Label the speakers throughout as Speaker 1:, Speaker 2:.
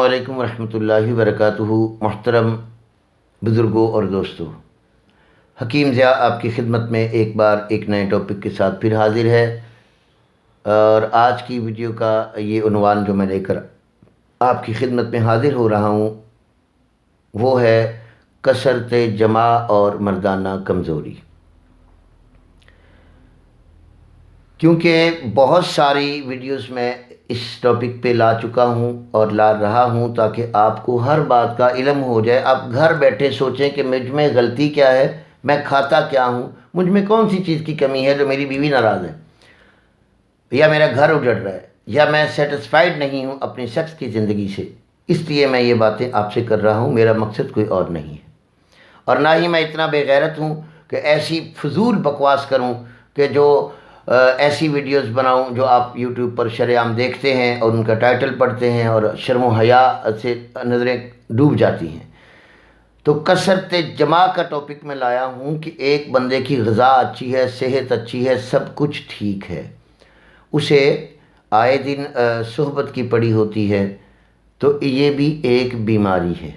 Speaker 1: وعلیکم ورحمۃ اللہ وبرکاتہ۔ محترم بزرگوں اور دوستوں، حکیم ضیاء آپ کی خدمت میں ایک بار ایک نئے ٹاپک کے ساتھ پھر حاضر ہے، اور آج کی ویڈیو کا یہ عنوان جو میں لے کر آپ کی خدمت میں حاضر ہو رہا ہوں وہ ہے کثرت جمع اور مردانہ کمزوری۔ کیونکہ بہت ساری ویڈیوز میں اس ٹاپک پہ لا چکا ہوں اور لا رہا ہوں تاکہ آپ کو ہر بات کا علم ہو جائے۔ آپ گھر بیٹھے سوچیں کہ مجھ میں غلطی کیا ہے، میں کھاتا کیا ہوں، مجھ میں کون سی چیز کی کمی ہے جو میری بیوی ناراض ہے، یا میرا گھر اجڑ رہا ہے، یا میں سیٹسفائیڈ نہیں ہوں اپنی شخص کی زندگی سے۔ اس لیے میں یہ باتیں آپ سے کر رہا ہوں، میرا مقصد کوئی اور نہیں ہے، اور نہ ہی میں اتنا بے غیرت ہوں کہ ایسی فضول بکواس کروں کہ جو ایسی ویڈیوز بناؤں جو آپ یوٹیوب پر شرعام دیکھتے ہیں اور ان کا ٹائٹل پڑھتے ہیں اور شرم و حیا سے نظریں ڈوب جاتی ہیں۔ تو کثرت جمع کا ٹاپک میں لایا ہوں کہ ایک بندے کی غذا اچھی ہے، صحت اچھی ہے، سب کچھ ٹھیک ہے، اسے آئے دن صحبت کی پڑی ہوتی ہے، تو یہ بھی ایک بیماری ہے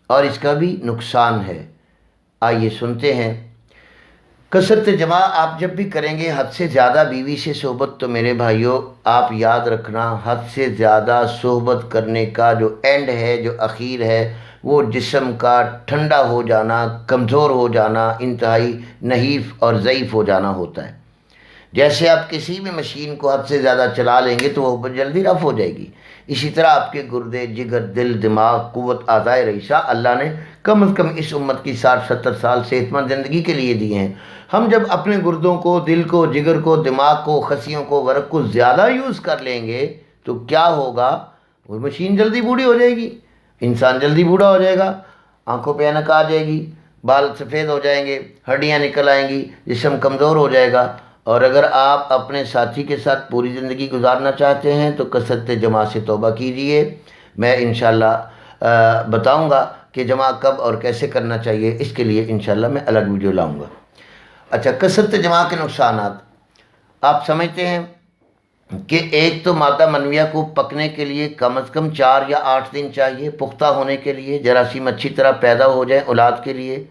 Speaker 1: اور اس کا بھی نقصان ہے۔ آئیے سنتے ہیں۔ کثرت جمع آپ جب بھی کریں گے، حد سے زیادہ بیوی سے صحبت، تو میرے بھائیوں آپ یاد رکھنا، حد سے زیادہ صحبت کرنے کا جو اینڈ ہے، جو اخیر ہے، وہ جسم کا ٹھنڈا ہو جانا، کمزور ہو جانا، انتہائی نحیف اور ضعیف ہو جانا ہوتا ہے۔ جیسے آپ کسی بھی مشین کو حد سے زیادہ چلا لیں گے تو وہ جلدی رف ہو جائے گی، اسی طرح آپ کے گردے، جگر، دل، دماغ، قوت اعضائے رئیسہ اللہ نے کم از کم اس امت کی 60-70 سال صحت مند زندگی کے لیے دیے ہیں۔ ہم جب اپنے گردوں کو، دل کو، جگر کو، دماغ کو، خصیوں کو، ورق کو زیادہ یوز کر لیں گے تو کیا ہوگا؟ وہ مشین جلدی بوڑھی ہو جائے گی، انسان جلدی بوڑھا ہو جائے گا، آنکھوں پہ اینک آ جائے گی، بال سفید ہو جائیں گے، ہڈیاں نکل آئیں گی، جسم کمزور ہو جائے گا۔ اور اگر آپ اپنے ساتھی کے ساتھ پوری زندگی گزارنا چاہتے ہیں تو کثرت جمع سے توبہ کیجئے۔ میں انشاءاللہ بتاؤں گا کہ جمع کب اور کیسے کرنا چاہیے، اس کے لیے انشاءاللہ میں الگ ویڈیو لاؤں گا۔ اچھا، کثرت جمع کے نقصانات آپ سمجھتے ہیں کہ ایک تو مادہ منویہ کو پکنے کے لیے کم از کم 4 یا 8 دن چاہیے، پختہ ہونے کے لیے، جراثیم اچھی طرح پیدا ہو جائیں اولاد کے لیے۔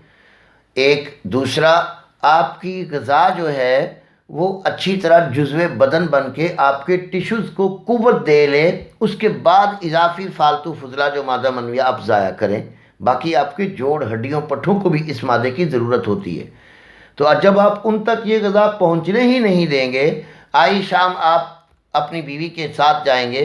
Speaker 1: ایک دوسرا، آپ کی غذا جو ہے وہ اچھی طرح جزو بدن بن کے آپ کے ٹیشوز کو قوت دے لے، اس کے بعد اضافی فالتو فضلہ جو مادہ منویہ آپ ضائع کریں۔ باقی آپ کے جوڑ، ہڈیوں، پٹھوں کو بھی اس مادے کی ضرورت ہوتی ہے۔ تو جب آپ ان تک یہ غذا پہنچنے ہی نہیں دیں گے، آئی شام آپ اپنی بیوی کے ساتھ جائیں گے،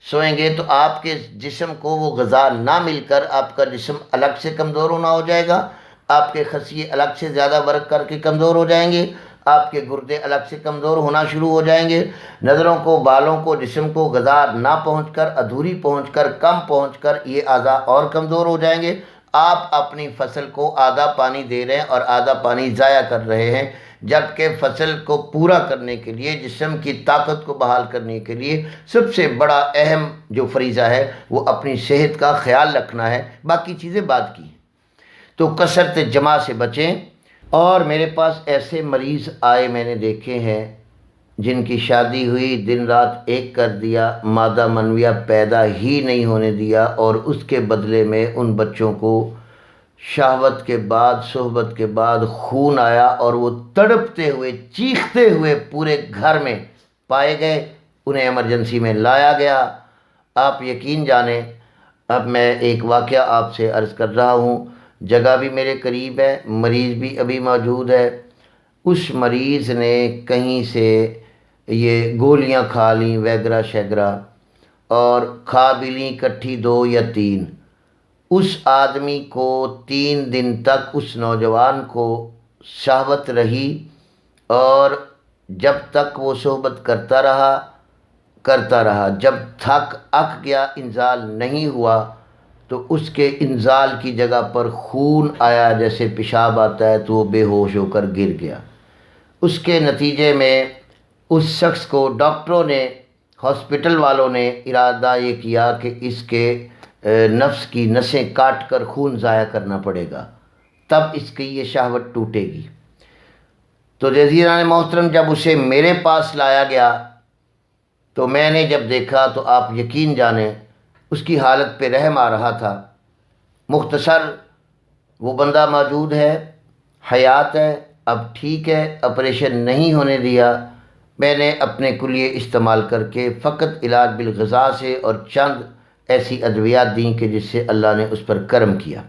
Speaker 1: سوئیں گے، تو آپ کے جسم کو وہ غذا نہ مل کر آپ کا جسم الگ سے کمزور ہونا ہو جائے گا، آپ کے خصیے الگ سے زیادہ ورک کر کے کمزور ہو جائیں گے، آپ کے گردے الگ سے کمزور ہونا شروع ہو جائیں گے، نظروں کو، بالوں کو، جسم کو غذا نہ پہنچ کر، ادھوری پہنچ کر، کم پہنچ کر یہ اعضاء اور کمزور ہو جائیں گے۔ آپ اپنی فصل کو آدھا پانی دے رہے ہیں اور آدھا پانی ضائع کر رہے ہیں، جبکہ فصل کو پورا کرنے کے لیے، جسم کی طاقت کو بحال کرنے کے لیے سب سے بڑا اہم جو فریضہ ہے وہ اپنی صحت کا خیال رکھنا ہے، باقی چیزیں بعد کی ہیں۔ تو کثرت جمع سے بچیں۔ اور میرے پاس ایسے مریض آئے میں نے دیکھے ہیں جن کی شادی ہوئی، دن رات ایک کر دیا، مادہ منویہ پیدا ہی نہیں ہونے دیا، اور اس کے بدلے میں ان بچوں کو شہوت کے بعد، صحبت کے بعد خون آیا اور وہ تڑپتے ہوئے، چیختے ہوئے پورے گھر میں پائے گئے، انہیں ایمرجنسی میں لایا گیا۔ آپ یقین جانیں، اب میں ایک واقعہ آپ سے عرض کر رہا ہوں، جگہ بھی میرے قریب ہے، مریض بھی ابھی موجود ہے۔ اس مریض نے کہیں سے یہ گولیاں کھا لیں وغیرہ شیگرہ، اور کھا بھی لیں کٹھی 2 یا 3۔ اس آدمی کو 3 دن تک، اس نوجوان کو شہوت رہی، اور جب تک وہ صحبت کرتا رہا، جب تھک اک گیا، انزال نہیں ہوا، تو اس کے انزال کی جگہ پر خون آیا، جیسے پیشاب آتا ہے، تو وہ بے ہوش ہو کر گر گیا۔ اس کے نتیجے میں اس شخص کو ڈاکٹروں نے، ہاسپٹل والوں نے ارادہ یہ کیا کہ اس کے نفس کی نسیں کاٹ کر خون ضائع کرنا پڑے گا، تب اس کی یہ شہوت ٹوٹے گی۔ تو عزیزان محترم، جب اسے میرے پاس لایا گیا تو میں نے جب دیکھا تو آپ یقین جانیں اس کی حالت پہ رحم آ رہا تھا۔ مختصر، وہ بندہ موجود ہے، حیات ہے، اب ٹھیک ہے، آپریشن نہیں ہونے دیا۔ میں نے اپنے کلیے استعمال کر کے فقط علاج بالغذا سے اور چند ایسی ادویات دیں کہ جس سے اللہ نے اس پر کرم کیا۔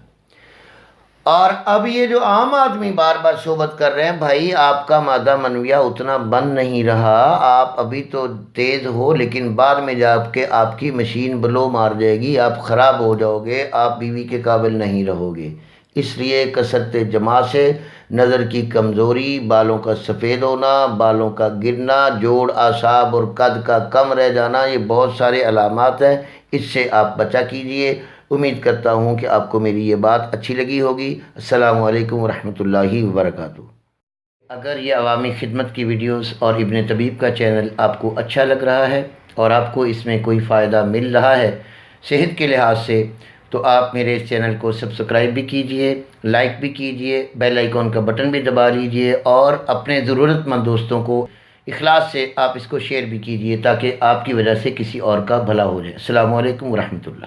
Speaker 1: اور اب یہ جو عام آدمی بار بار صحبت کر رہے ہیں، بھائی آپ کا مادہ منویہ اتنا بن نہیں رہا، آپ ابھی تو تیز ہو لیکن بعد میں جا کے آپ کی مشین بلو مار جائے گی، آپ خراب ہو جاؤ گے، آپ بیوی کے قابل نہیں رہو گے۔ اس لیے کثرت جماع سے نظر کی کمزوری، بالوں کا سفید ہونا، بالوں کا گرنا، جوڑ اعصاب اور قد کا کم رہ جانا، یہ بہت سارے علامات ہیں، اس سے آپ بچا کیجئے۔ امید کرتا ہوں کہ آپ کو میری یہ بات اچھی لگی ہوگی۔ السلام علیکم ورحمۃ اللہ وبرکاتہ۔ اگر یہ عوامی خدمت کی ویڈیوز اور ابن طبیب کا چینل آپ کو اچھا لگ رہا ہے اور آپ کو اس میں کوئی فائدہ مل رہا ہے صحت کے لحاظ سے، تو آپ میرے اس چینل کو سبسکرائب بھی کیجئے، لائک بھی کیجئے، بیل آئیکن کا بٹن بھی دبا لیجئے اور اپنے ضرورت مند دوستوں کو اخلاص سے آپ اس کو شیئر بھی کیجئے تاکہ آپ کی وجہ سے کسی اور کا بھلا ہو جائے۔ السلام علیکم ورحمۃ اللہ۔